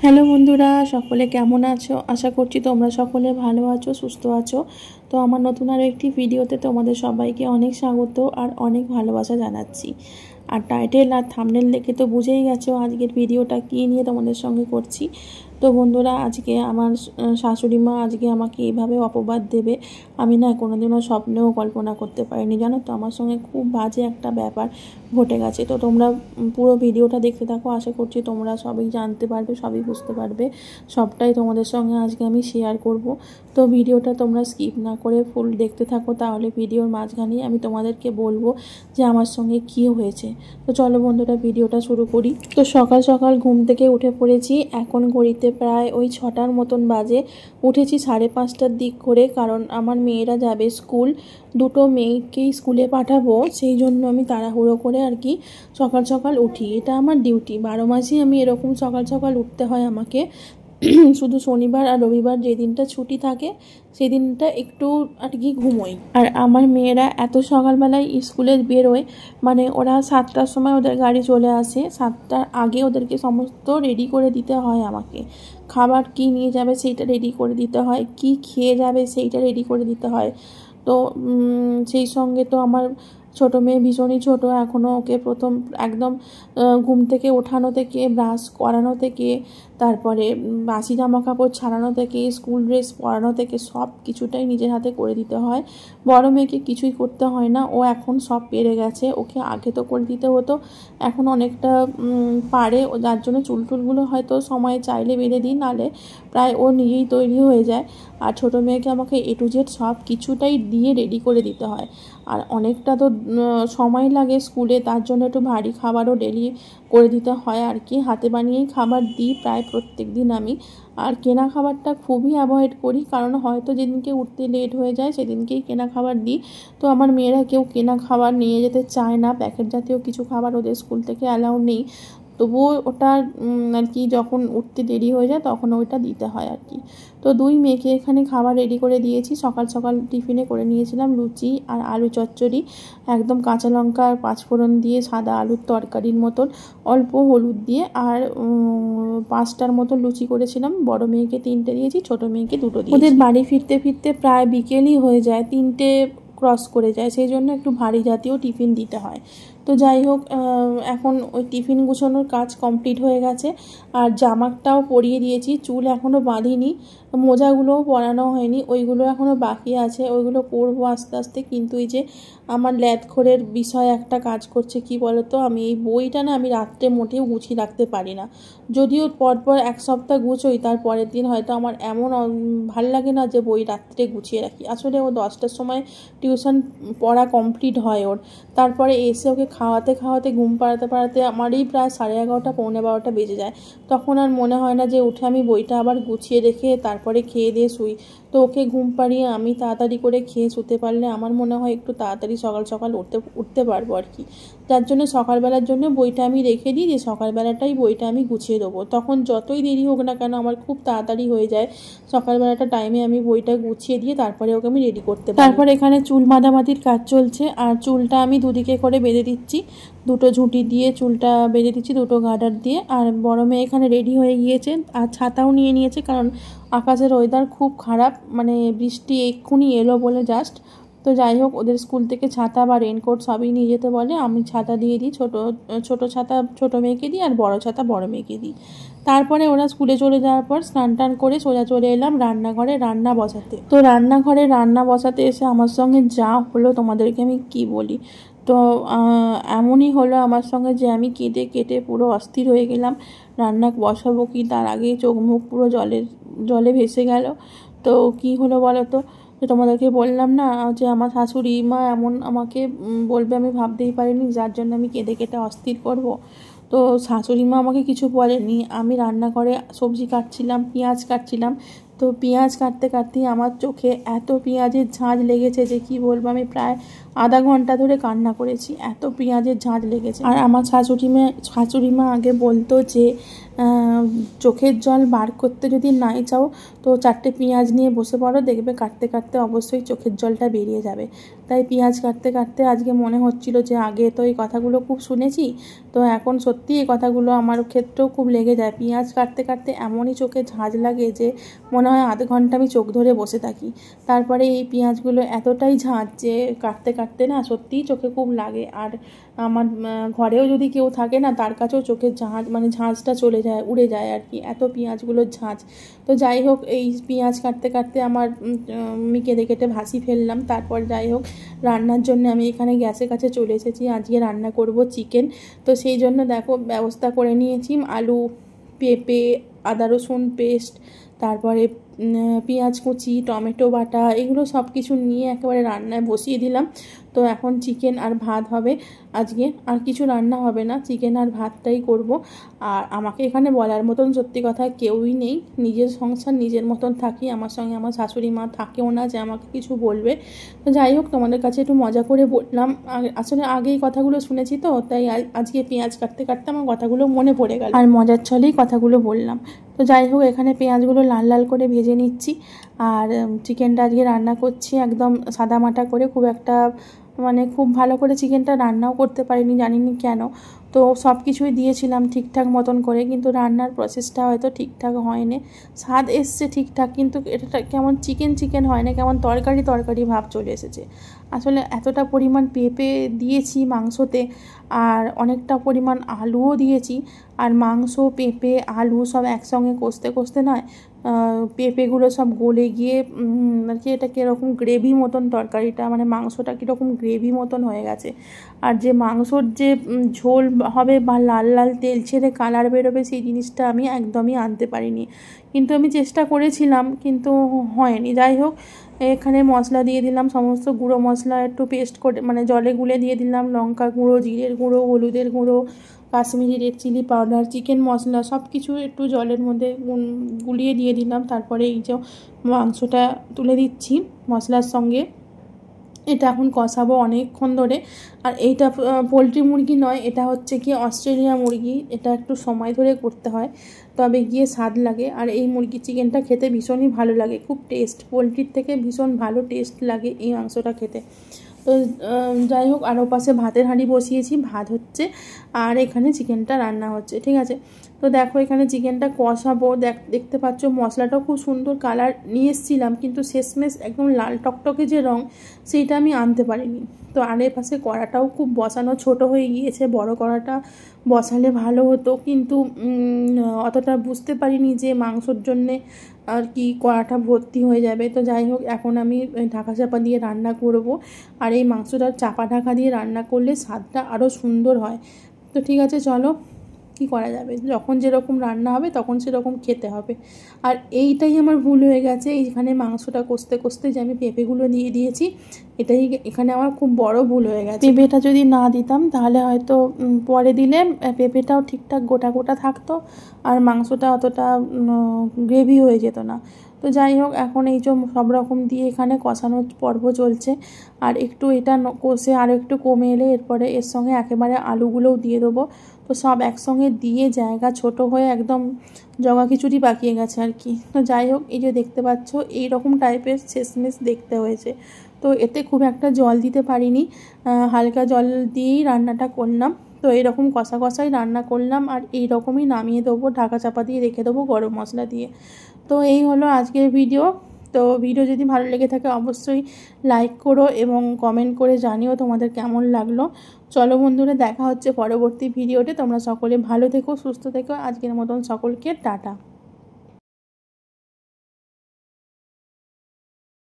Hello বন্ধুরা, সকলে কেমন আছো? আশা করছি তোমরা সকলে ভালো আছো, সুস্থ আছো। তো আমার নতুন আরও একটি ভিডিওতে তোমাদের সবাইকে অনেক স্বাগত আর অনেক ভালোবাসা জানাচ্ছি। আর টাইটেল আর থাম্বনেল দেখে তো বুঝেই গেছো আজকের ভিডিওটা কী নিয়ে তোমাদের সঙ্গে করছি। তো বন্ধুরা, আজকে আমার শাশুড়ি মা আজকে আমাকে এইভাবে অপবাদ দেবে আমি না কোনোদিনও স্বপ্নেও কল্পনা করতে পারিনি। জানো তো, আমার সঙ্গে খুব বাজে একটা ব্যাপার ঘটে গেছে। তো তোমরা পুরো ভিডিওটা দেখতে থাকো, আশা করছি তোমরা সবই জানতে পারবে, সবই বুঝতে পারবে। সবটাই তোমাদের সঙ্গে আজকে আমি শেয়ার করব। তো ভিডিওটা তোমরা স্কিপ না করে ফুল দেখতে থাকো, তাহলে ভিডিওর মাঝখানে আমি তোমাদেরকে বলবো যে আমার সঙ্গে কী হয়েছে। তো চলো বন্ধুরা, ভিডিওটা শুরু করি। তো সকাল সকাল ঘুম থেকে উঠে পড়েছি। এখন ঘড়িতে প্রায় ওই 6টার মতন বাজে। উঠেছি 5:30টার দিক করে, কারণ আমার মেয়েরা যাবে স্কুল। দুটো মেয়েকেই স্কুলে পাঠাবো, সেই জন্য আমি তাড়াহুড়ো করে আর কি সকাল সকাল উঠি। এটা আমার ডিউটি, 12 মাসেই আমি এরকম সকাল সকাল উঠতে হয় আমাকে। শুধু শনিবার আর রবিবার যে দিনটা ছুটি থাকে সেই দিনটা একটু আর কি ঘুমোই। আর আমার মেয়েরা এত সকালবেলায় স্কুলে বেরোয়, মানে ওরা 7টার সময় ওদের গাড়ি চলে আসে। 7টার আগে ওদেরকে সমস্ত রেডি করে দিতে হয় আমাকে। খাবার কি নিয়ে যাবে সেইটা রেডি করে দিতে হয়, কি খেয়ে যাবে সেইটা রেডি করে দিতে হয়। তো সেই সঙ্গে তো আমার ছোটো মেয়ে ভীষণই ছোটো এখনও। ওকে প্রথম একদম ঘুম থেকে ওঠানো থেকে, ব্রাশ করানো থেকে, তারপরে বাসি জামা কাপড় ছাড়ানো থেকে, স্কুল ড্রেস পরানো থেকে সব কিছুটাই নিজের হাতে করে দিতে হয়। বড় মেয়েকে কিছুই করতে হয় না, ও এখন সব পেরে গেছে। ওকে আগে তো করে দিতে হতো, এখন অনেকটা পারে, যার জন্য চুলটুলগুলো হয়তো সময় চাইলে বেঁধে দিই, নাহলে প্রায় ও নিজেই তৈরি হয়ে যায়। আর ছোটো মেয়েকে আমাকে A to Z সব কিছুটাই দিয়ে রেডি করে দিতে হয়। আর অনেকটা তো সময় লাগে স্কুলে, তার জন্য একটু ভারী খাবারও ডেলি করে দিতে হয় আর কি। হাতে বানিয়েই খাবার দিই প্রায় প্রত্যেক দিন আমি। আর কেনা খাবারটা খুবই অ্যাভয়েড করি, কারণ হয়তো যেদিনকে উঠতে লেট হয়ে যায় সেদিনকেই কেনা খাবার দিই। তো আমার মেয়েরা কেউ কেনা খাবার নিয়ে যেতে চায় না, প্যাকেট জাতীয় কিছু খাবার ওদের স্কুল থেকে অ্যালাউ নেই। তবুও ওটা আর কি যখন উঠতে দেরি হয়ে যায় তখন ওইটা দিতে হয় আর কি। তো দুই মেয়েকে এখানে খাবার রেডি করে দিয়েছি। সকাল সকাল টিফিনে করে নিয়েছিলাম লুচি আর আলু চচ্চড়ি, একদম কাঁচা লঙ্কা আর পাঁচফোড়ন দিয়ে সাদা আলুর তরকারির মতন, অল্প হলুদ দিয়ে। আর 5টার মতো লুচি করেছিলাম। বড় মেয়েকে 3টে দিয়েছি, ছোটো মেয়েকে 2টো দিয়েছি। ওদের বাড়ি ফিরতে ফিরতে প্রায় বিকেলই হয়ে যায়, 3টে ক্রস করে যায়, সেই জন্য একটু ভারী জাতীয় টিফিন দিতে হয়। তো যাই হোক, এখন ওই টিফিন গুছানোর কাজ কমপ্লিট হয়ে গেছে। আর জামাটাও পরিয়ে দিয়েছি, চুল এখনও বাঁধিনি, মোজাগুলোও পরানো হয়নি, ওইগুলো এখনও বাকি আছে, ওইগুলো করবো আস্তে আস্তে। কিন্তু এই যে আমার ল্যাদখোরের বিষয় একটা কাজ করছে, কি বলতো, আমি এই বইটা না আমি রাত্রে মোটেও গুছিয়ে রাখতে পারি না। যদিও পরপর 1 সপ্তাহ গুছোই, তার পরের দিন হয়তো আমার এমন ভাল লাগে না যে বই রাত্রে গুছিয়ে রাখি। আসলে ও 10টার সময় টিউশন পড়া কমপ্লিট হয় ওর, তারপরে এসে ওকে খাওয়াতে খাওয়াতে ঘুম পাড়াতে পাড়াতে আমারই প্রায় 11:30 পৌনে 12টা বেজে যায়। তখন আর মনে হয় না যে উঠে আমি বইটা আবার গুছিয়ে রেখে তারপরে খেয়ে দিয়ে শুই। তো ওকে ঘুম পাড়িয়ে আমি তাড়াতাড়ি করে খেয়ে শুতে পারলে আমার মনে হয় একটু তাড়াতাড়ি সকাল সকাল উঠতে পারবো আর কি। যার জন্য সকালবেলার জন্য বইটা আমি রেখে দিই, যে সকালবেলাটাই বইটা আমি গুছিয়ে দেবো। তখন যতই দেরি হোক না কেন আমার খুব তাড়াতাড়ি হয়ে যায়। সকালবেলাটা টাইমে আমি বইটা গুছিয়ে দিয়ে তারপরে ওকে আমি রেডি করতে পারি। তারপর এখানে চুল বাঁধাবাঁধির কাজ চলছে, আর চুলটা আমি দুদিকে করে বেঁধে দিচ্ছি। 2টো ঝুঁটি দিয়ে চুলটা বেঁধে দিচ্ছি, 2টো গার্ডার দিয়ে। আর বড় মেয়ে এখানে রেডি হয়ে গিয়েছে, আর ছাতাও নিয়ে নিয়েছে, কারণ আকাশের ওয়েদার খুব খারাপ, মানে বৃষ্টি এক্ষুনি এলো বলে জাস্ট। তো যাই হোক, ওদের স্কুল থেকে ছাতা বা রেনকোট সবই নিয়ে যেতে বলে, আমি ছাতা দিয়ে দিই। ছোটো ছাতা ছোটো মেয়েকে দিই, আর বড় ছাতা বড় মেয়েকে দিই। তারপরে ওরা স্কুলে চলে যাওয়ার পর স্নান টান করে সোজা চলে এলাম রান্নাঘরে রান্না বসাতে। তো রান্নাঘরে রান্না বসাতে এসে আমার সঙ্গে যা হলো তোমাদেরকে আমি কি বলি। তো এমনই হলো আমার সঙ্গে যে আমি কেটে কেটে পুরো অস্থির হয়ে গেলাম। রান্না বসাবো কি তার আগেই চোখ মুখ পুরো জলে ভেসে গেল। তো কি হলো বলো তো, যে তোমাদেরকে বললাম না যে আমার শাশুড়ি মা এমন আমাকে বলবে আমি ভাবতেই পারিনি, যার জন্য আমি কেঁদে কেটে অস্থির করব। তো শাশুড়ি মা আমাকে কিছু বলেনি, আমি রান্নাঘরে সবজি কাটছিলাম, পেঁয়াজ কাটছিলাম। তো পেঁয়াজ কাটতে কাটতেই আমার চোখে এত পেঁয়াজের ঝাঁঝ লেগেছে যে কি বলবো, আমি প্রায় আধা ঘন্টা ধরে কান্না করেছি, এত পেঁয়াজের ঝাঁঝ লেগেছে। আর আমার শাশুড়ি মা আগে বলতো যে চোখের জল বার করতে যদি নাই চাও তো 4টে পেঁয়াজ নিয়ে বসে পড়ো, দেখবে কাটতে কাটতে অবশ্যই চোখের জলটা বেরিয়ে যাবে। তাই পেঁয়াজ কাটতে কাটতে আজকে মনে হচ্ছিল যে আগে তো এই কথাগুলো খুব শুনেছি, তো এখন সত্যি এই কথাগুলো আমার ক্ষেত্রেও খুব লেগে যায়। পেঁয়াজ কাটতে কাটতে এমনই চোখে ঝাঁঝ লাগে যে মনে হয় আধ ঘন্টা আমি চোখ ধরে বসে থাকি। তারপরে এই পেঁয়াজগুলো এতটাই ঝাঁঝ যে কাটতে কাটতে না সত্যিই চোখে খুব লাগে। আর আমার ঘরেও যদি কেউ থাকে না তার কাছেও চোখের ঝাঁঝটা চলে যায়, উড়ে যায় আর কি, এত পেঁয়াজগুলোর ঝাঁঝ। তো যাই হোক, এই পেঁয়াজ কাটতে কাটতে আমার আমি কেটে কেটে ভাসি ফেললাম। তারপর যাই হোক, রান্নার জন্য আমি এখানে গ্যাসের কাছে চলে এসেছি। আজকে রান্না করব চিকেন। তো সেই জন্য দেখো ব্যবস্থা করে নিয়েছি, আলু, পেঁপে, আদা রসুন পেস্ট, তারপরে পেঁয়াজ কুচি, টমেটো বাটা, এগুলো সব কিছু নিয়ে একেবারে রান্নায় বসিয়ে দিলাম। তো এখন চিকেন আর ভাত হবে আজকে, আর কিছু রান্না হবে না, চিকেন আর ভাতটাই করব। আর আমাকে এখানে বলার মতন সত্যি কথা কেউই নেই, নিজের সংসার নিজের মতন থাকি। আমার সঙ্গে আমার শাশুড়ি মা থাকেও না যে আমাকে কিছু বলবে। তো যাই হোক, তোমাদের কাছে একটু মজা করে বললাম, আসলে আগেই কথাগুলো শুনেছি তো, তাই আজকে পেঁয়াজ কাটতে কাটতে আমার কথাগুলো মনে পড়ে গেল আর মজার ছলেই কথাগুলো বললাম। তো যাই হোক, এখানে পেঁয়াজগুলো লাল লাল করে ভেজে নিচ্ছি। আর চিকেনটা আজকে রান্না করছি একদম সাদামাটা করে, খুব ভালো করে চিকেনটা রান্নাও করতে পারিনি, জানি না কেন। তো সব কিছুই দিয়েছিলাম ঠিকঠাক মতন করে, কিন্তু রান্নার প্রসেসটা হয়তো ঠিকঠাক হয়নি। স্বাদ এসছে ঠিকঠাক, কিন্তু এটা কেমন চিকেন হয় না, কেমন তরকারি ভাব চলে এসেছে। আসলে এতটা পরিমাণ পেঁপে দিয়েছি মাংসতে, আর অনেকটা পরিমাণ আলুও দিয়েছি। আর মাংস, পেঁপে, আলু সব একসঙ্গে কষতে নয়, পেঁপেগুলো সব গলে গিয়ে আর কি এটা কীরকম গ্রেভি মতন তরকারিটা, মাংসটা কীরকম গ্রেভি মতন হয়ে গেছে। আর যে মাংসর যে ঝোল হবে বা লাল লাল তেল ছেড়ে কালার বেরোবে, সেই জিনিসটা আমি একদমই আনতে পারিনি। কিন্তু আমি চেষ্টা করেছিলাম, কিন্তু হয়নি। যাই হোক, এখানে মশলা দিয়ে দিলাম, সমস্ত গুঁড়ো মশলা একটু পেস্ট করে জলে গুলে দিয়ে দিলাম। লঙ্কা গুঁড়ো, জিরের গুঁড়ো, হলুদের গুঁড়ো, Kashmiri red chilli powder, chicken masala সব কিছু একটু জলের মধ্যে গুলিয়ে দিয়ে দিলাম। তারপরে এই যে মাংসটা তুলে দিচ্ছি মশলার সঙ্গে, এটা এখন কষাবো অনেকক্ষণ ধরে। আর এইটা পোলট্রি মুরগি নয়, এটা হচ্ছে কি অস্ট্রেলিয়া মুরগি, এটা একটু সময় ধরে করতে হয়, তবে গিয়ে স্বাদ লাগে। আর এই মুরগির চিকেনটা খেতে ভীষণই ভালো লাগে, খুব টেস্ট, পোলট্রির থেকে ভীষণ ভালো টেস্ট লাগে এই মাংসটা খেতে। তো যাই হোক, আর ওপাশে ভাতের হাঁড়ি বসিয়েছি, ভাত হচ্ছে আর এখানে চিকেনটা রান্না হচ্ছে, ঠিক আছে। তো দেখো, এখানে চিকেনটা কষাবো, দেখতে পাচ্ছ মশলাটাও খুব সুন্দর কালার নিয়ে এসেছিলাম, কিন্তু শেষমেশ একদম লাল টকটকে যে রং, সেইটা আমি আনতে পারিনি। তো আর এর পাশে কড়াটাও খুব বসানো ছোট হয়ে গিয়েছে, বড় কড়াটা বসালে ভালো হতো, কিন্তু অতটা বুঝতে পারিনি যে মাংসর জন্যে আর কি কড়াটা ভর্তি হয়ে যাবে। তো যাই হোক, এখন আমি ঢাকা চাপা দিয়ে রান্না করব। আর এই মাংসটা চাপা ঢাকা দিয়ে রান্না করলে স্বাদটা আরও সুন্দর হয়। তো ঠিক আছে, চলো, কি করা যাবে, যখন যেরকম রান্না হবে তখন সেরকম খেতে হবে। আর এইটাই আমার ভুল হয়ে গেছে, এইখানে মাংসটা কষতে যে আমি পেঁপেগুলো দিয়ে দিয়েছি, এটাই এখানে আমার খুব বড় ভুল হয়ে গেছে। পেঁপেটা যদি না দিতাম তাহলে হয়তো পরে দিলে পেঁপেটাও ঠিকঠাক গোটা থাকতো, আর মাংসটা অতটা গ্রেভি হয়ে যেত না। তো যাই হোক, এখন এই যে সব রকম দিয়ে এখানে কষানোর পর্ব চলছে। আর একটু এটা কষে আর একটু কমে এলে এরপরে এর সঙ্গে একেবারে আলুগুলোও দিয়ে দেবো। তো সব একসঙ্গে দিয়ে জায়গা ছোট হয়ে একদম জগা খিচুড়ি পাকিয়ে গেছে আর কি। তো যাই হোক, এই যে দেখতে পাচ্ছ এই রকম টাইপের শেষমেশ দেখতে হয়েছে। তো এতে খুব একটা জল দিতে পারিনি, হালকা জল দিয়েই রান্নাটা করলাম। তো এইরকম কষাই রান্না করলাম, আর এই রকমই নামিয়ে দেবো, ঢাকা চাপা দিয়ে রেখে দেবো গরম মশলা দিয়ে। তো এই হলো আজকের ভিডিও। তো ভিডিও যদি ভালো লেগে থাকে অবশ্যই লাইক করো এবং কমেন্ট করে জানিও তোমাদের কেমন লাগলো। চলো বন্ধুরা, দেখা হচ্ছে পরবর্তী ভিডিওতে। তোমরা সকলে ভালো থেকো, সুস্থ থেকো। আজকের মতন সকলকে টাটা।